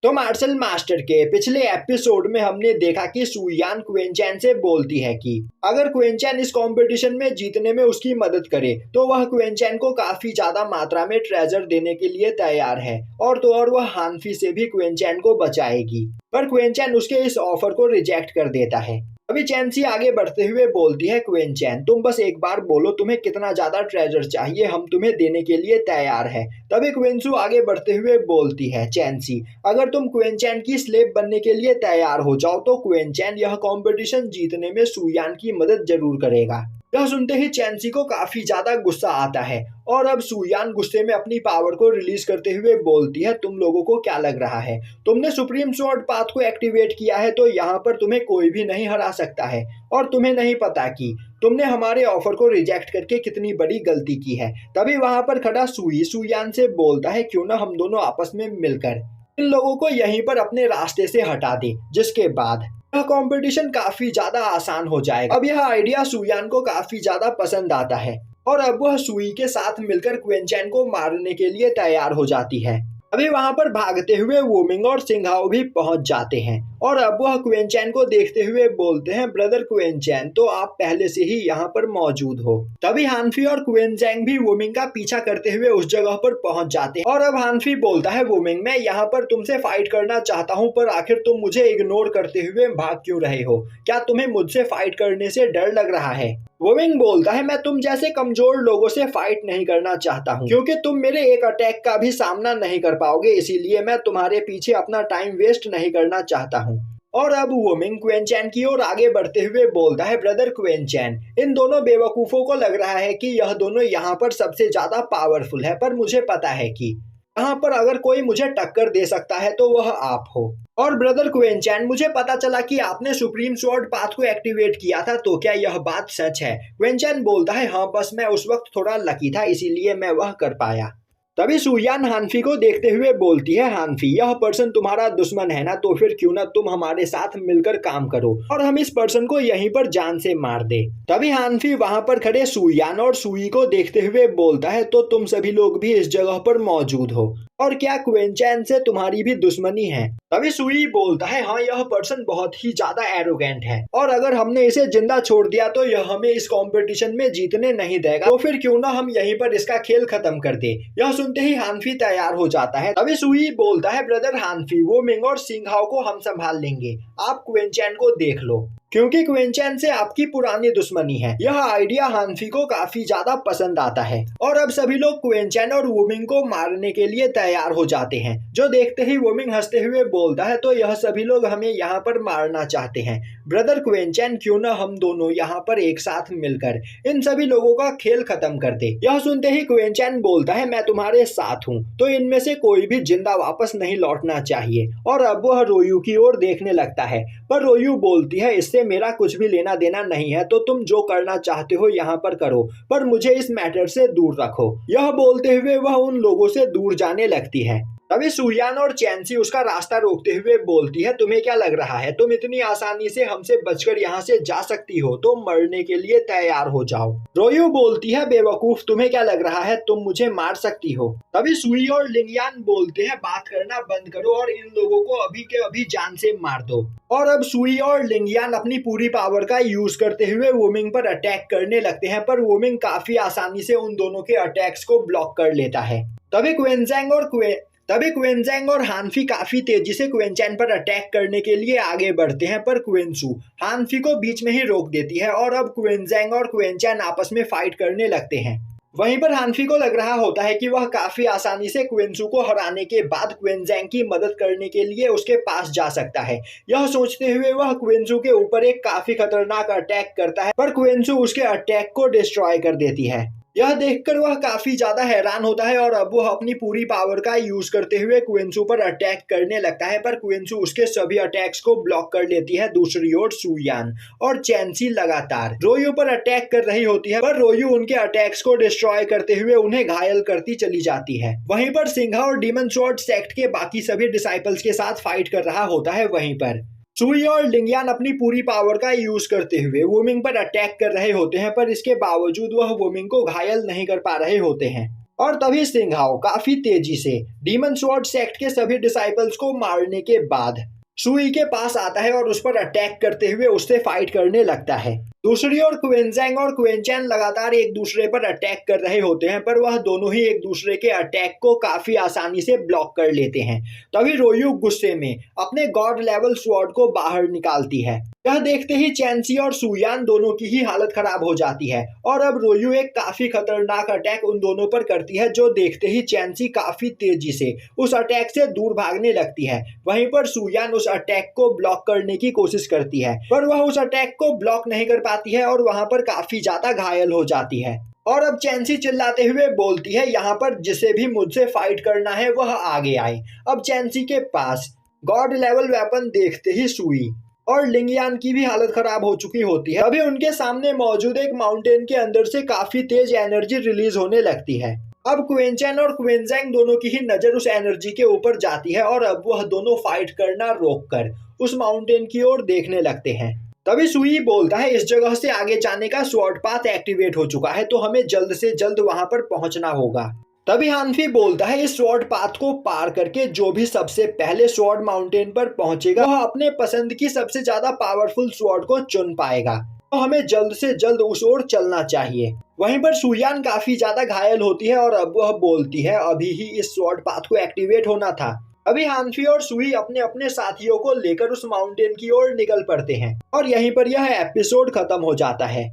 तो martial master के पिछले एपिसोड में हमने देखा कि सुयान क्वेनचैन से बोलती है कि अगर क्वेनचैन इस कंपटीशन में जीतने में उसकी मदद करे तो वह क्वेनचैन को काफी ज्यादा मात्रा में ट्रेजर देने के लिए तैयार है और तो और वह हानफी से भी क्वेनचैन को बचाएगी। पर क्वेनचैन उसके इस ऑफर को रिजेक्ट कर देता है। अभी चैंसी आगे बढ़ते हुए बोलती है, क्वेनचैन तुम बस एक बार बोलो तुम्हें कितना ज्यादा ट्रेजर चाहिए, हम तुम्हें देने के लिए तैयार है। तभी क्वेंसू आगे बढ़ते हुए बोलती है, चैंसी अगर तुम क्वेनचैन की स्लेव बनने के लिए तैयार हो जाओ तो क्वेनचैन यह कंपटीशन जीतने में सुयान की मदद जरूर करेगा। यह सुनते ही चैंसी को काफी ज्यादा गुस्सा आता है और अब सुयान गुस्से में अपनी पावर को रिलीज करते हुए बोलती है, तुम लोगों को क्या लग रहा है, तुमने सुप्रीम स्वॉर्ड पाथ को एक्टिवेट किया है तो यहाँ पर तुम्हें कोई भी नहीं हरा सकता है और तुम्हें नहीं पता कि तुमने हमारे ऑफर को रिजेक्ट करके कितनी बड़ी गलती की है। तभी वहां पर खड़ा सुयान से बोलता है, क्यों ना हम दोनों आपस में मिलकर इन लोगों को यहीं पर अपने रास्ते से हटा दे, जिसके बाद यह कंपटीशन काफी ज्यादा आसान हो जाएगा। अब यह आइडिया सुयान को काफी ज्यादा पसंद आता है और अब वह सुई के साथ मिलकर क्वेनचैन को मारने के लिए तैयार हो जाती है। अभी वहां पर भागते हुए वुमिंग और सिंघाओ भी पहुंच जाते हैं और अब वह क्वेनचैन को देखते हुए बोलते हैं, ब्रदर क्वेनचैन तो आप पहले से ही यहाँ पर मौजूद हो। तभी हानफी और क्वेनजैंग भी वुमिंग का पीछा करते हुए उस जगह पर पहुंच जाते हैं और अब हानफी बोलता है, वुमिंग मैं यहाँ पर तुमसे फाइट करना चाहता हूँ पर आखिर तुम मुझे इग्नोर करते हुए भाग क्यों रहे हो, क्या तुम्हें मुझसे फाइट करने से डर लग रहा है। वुमिंग बोलता है, मैं तुम जैसे कमजोर लोगों से फाइट नहीं करना चाहता हूँ क्योंकि तुम मेरे एक अटैक का भी सामना नहीं कर पाओगे, इसीलिए मैं तुम्हारे पीछे अपना टाइम वेस्ट नहीं करना चाहता हूँ। और अब वुमिंग क्वेनचैन की ओर आगे बढ़ते हुए बोलता है, ब्रदर क्वेनचैन इन दोनों बेवकूफों को लग रहा है कि यह दोनों यहाँ पर सबसे ज्यादा पावरफुल है, पर मुझे पता है कि यहाँ पर अगर कोई मुझे टक्कर दे सकता है तो वह आप हो। और ब्रदर क्वेनचैन मुझे पता चला कि आपने सुप्रीम स्वॉर्ड पाथ को एक्टिवेट किया था, तो क्या यह बात सच है। क्वेनचैन बोलता है, हाँ बस मैं उस वक्त थोड़ा लकी था इसीलिए मैं वह कर पाया। तभी सुयान हानफी को देखते हुए बोलती है, हानफी यह पर्सन तुम्हारा दुश्मन है ना, तो फिर क्यों ना तुम हमारे साथ मिलकर काम करो और हम इस पर्सन को यहीं पर जान से मार दे। तभी हानफी वहां पर खड़े सुयान और सुई को देखते हुए बोलता है, तो तुम सभी लोग भी इस जगह पर मौजूद हो और क्या क्वेनचैन से तुम्हारी भी दुश्मनी है। तभी सुई बोलता है, हाँ यह पर्सन बहुत ही ज्यादा एरोगेंट है और अगर हमने इसे जिंदा छोड़ दिया तो यह हमें इस कंपटीशन में जीतने नहीं देगा, तो फिर क्यों ना हम यहीं पर इसका खेल खत्म कर दे। यह सुनते ही हानफी तैयार हो जाता है। तभी सुई बोलता है, ब्रदर हानफी वो मिंग और सिंघाओ को हम संभाल लेंगे, आप क्वेनचैन को देख लो क्योंकि क्वेनचैन से आपकी पुरानी दुश्मनी है। यह आइडिया हानफी को काफी ज्यादा पसंद आता है और अब सभी लोग क्वेनचैन और वुमिंग को मारने के लिए तैयार हो जाते हैं। जो देखते ही वुमिंग हंसते हुए बोलता है, तो यह सभी लोग हमें यहाँ पर मारना चाहते हैं, ब्रदर क्वेनचैन क्यों ना हम दोनों यहाँ पर एक साथ मिलकर इन सभी लोगों का खेल खत्म कर दे। यह सुनते ही क्वेनचैन बोलता है, मैं तुम्हारे साथ हूँ, तो इनमें से कोई भी जिंदा वापस नहीं लौटना चाहिए। और अब वह रोयू की ओर देखने लगता है पर रोयू बोलती है, इससे मेरा कुछ भी लेना देना नहीं है, तो तुम जो करना चाहते हो यहाँ पर करो पर मुझे इस मैटर से दूर रखो। यह बोलते हुए वह उन लोगों से दूर जाने लगती है। तभी सुयान और चैंसी उसका रास्ता रोकते हुए बोलती है, तुम्हें क्या लग रहा है तुम इतनी आसानी से हमसे बचकर यहाँ से जा सकती हो, तो मरने के लिए तैयार हो जाओ। रोयू बोलती है, बेवकूफ तुम्हें क्या लग रहा है तुम मुझे मार सकती हो। तभी सुई और लिंगयान बोलते हैं, बात करना बंद करो और इन लोगों को अभी के अभी जान से मार दो। और अब सुई और लिंगयान अपनी पूरी पावर का यूज करते हुए वुमिंग पर अटैक करने लगते हैं, पर वुमिंग काफी आसानी से उन दोनों के अटैक्स को ब्लॉक कर लेता है। तभी क्वेनजैंग और हानफी काफी तेजी से क्वेनचैन पर अटैक करने के लिए आगे बढ़ते हैं, पर क्वेनसू हानफी को बीच में ही रोक देती है और अब क्वेनजैंग और क्वेनचैन आपस में फाइट करने लगते हैं। वहीं पर हानफी को लग रहा होता है कि वह काफी आसानी से क्वेनसू को हराने के बाद क्वेनजैंग की मदद करने के लिए उसके पास जा सकता है। यह सोचते हुए वह क्वेनसू के ऊपर एक काफी खतरनाक अटैक करता है, पर क्वेनसू उसके अटैक को डिस्ट्रॉय कर देती है। यह देखकर वह काफी ज्यादा हैरान होता है और अब वह अपनी पूरी पावर का यूज करते हुए क्वेनसू पर अटैक करने लगता है, पर क्वेनसू उसके सभी अटैक्स को ब्लॉक कर लेती है। दूसरी ओर सुयान और चैंसी लगातार रोयू पर अटैक कर रही होती है, पर रोयू उनके अटैक्स को डिस्ट्रॉय करते हुए उन्हें घायल करती चली जाती है। वहीं पर सिंघा और डीमन स्वॉर्ड सेक्ट के बाकी सभी डिसाइपल्स के साथ फाइट कर रहा होता है। वहीं पर सुई और लिंगयान अपनी पूरी पावर का यूज करते हुए वुमिंग पर अटैक कर रहे होते हैं, पर इसके बावजूद वह वुमिंग को घायल नहीं कर पा रहे होते हैं। और तभी सिंघाओ काफी तेजी से डीमन स्वॉर्ड सेक्ट के सभी डिसाइपल्स को मारने के बाद सुई के पास आता है और उस पर अटैक करते हुए उससे फाइट करने लगता है। दूसरी ओर क्विंजेंग और क्विंचैन लगातार एक दूसरे पर अटैक कर रहे होते हैं, पर वह दोनों ही एक दूसरे के अटैक को काफी आसानी से ब्लॉक कर लेते हैं। तभी रोयू गुस्से में अपने गॉड लेवल स्वॉर्ड को बाहर निकालती है। यह देखते ही चैंसी और सुयान दोनों की ही हालत खराब हो जाती है और अब रोयू एक काफी खतरनाक अटैक उन दोनों पर करती है, जो देखते ही चैंसी काफी तेजी से उस अटैक से दूर भागने लगती है। वहीं पर सुयान उस अटैक को ब्लॉक करने की कोशिश करती है, पर वह उस अटैक को ब्लॉक नहीं कर पाती है और वहां पर काफी ज्यादा घायल हो जाती है। और अब चैंसी चिल्लाते हुए बोलती है, यहाँ पर जिसे भी मुझसे फाइट करना है वह आगे आए। अब चैंसी के पास गॉड लेवल वेपन देखते ही सुई और लिंगयान की भी हालत खराब हो चुकी होती है। अभी उनके सामने मौजूद एक माउंटेन के अंदर से काफी तेज एनर्जी रिलीज होने लगती है। अब क्विंचैन और क्विंजेंग दोनों की ही नजर उस एनर्जी के ऊपर जाती है और अब वह दोनों फाइट करना रोककर उस माउंटेन की ओर देखने लगते हैं। तभी सुई बोलता है, इस जगह से आगे जाने का स्वॉर्ड पाथ एक्टिवेट हो चुका है, तो हमें जल्द से जल्द वहां पर पहुंचना होगा। तभी हानफी बोलता है, इस स्वॉर्ड पाथ को पार करके जो भी सबसे पहले स्वॉर्ड माउंटेन पर पहुंचेगा वह अपने पसंद की सबसे ज्यादा पावरफुल स्वॉर्ड को चुन पाएगा, तो हमें जल्द से जल्द उस ओर चलना चाहिए। वहीं पर सुयान काफी ज्यादा घायल होती है और अब वह बोलती है, अभी ही इस स्वॉर्ड पाथ को एक्टिवेट होना था। अभी हानफी और सुई अपने अपने साथियों को लेकर उस माउंटेन की ओर निकल पड़ते हैं और यहीं पर यह एपिसोड खत्म हो जाता है।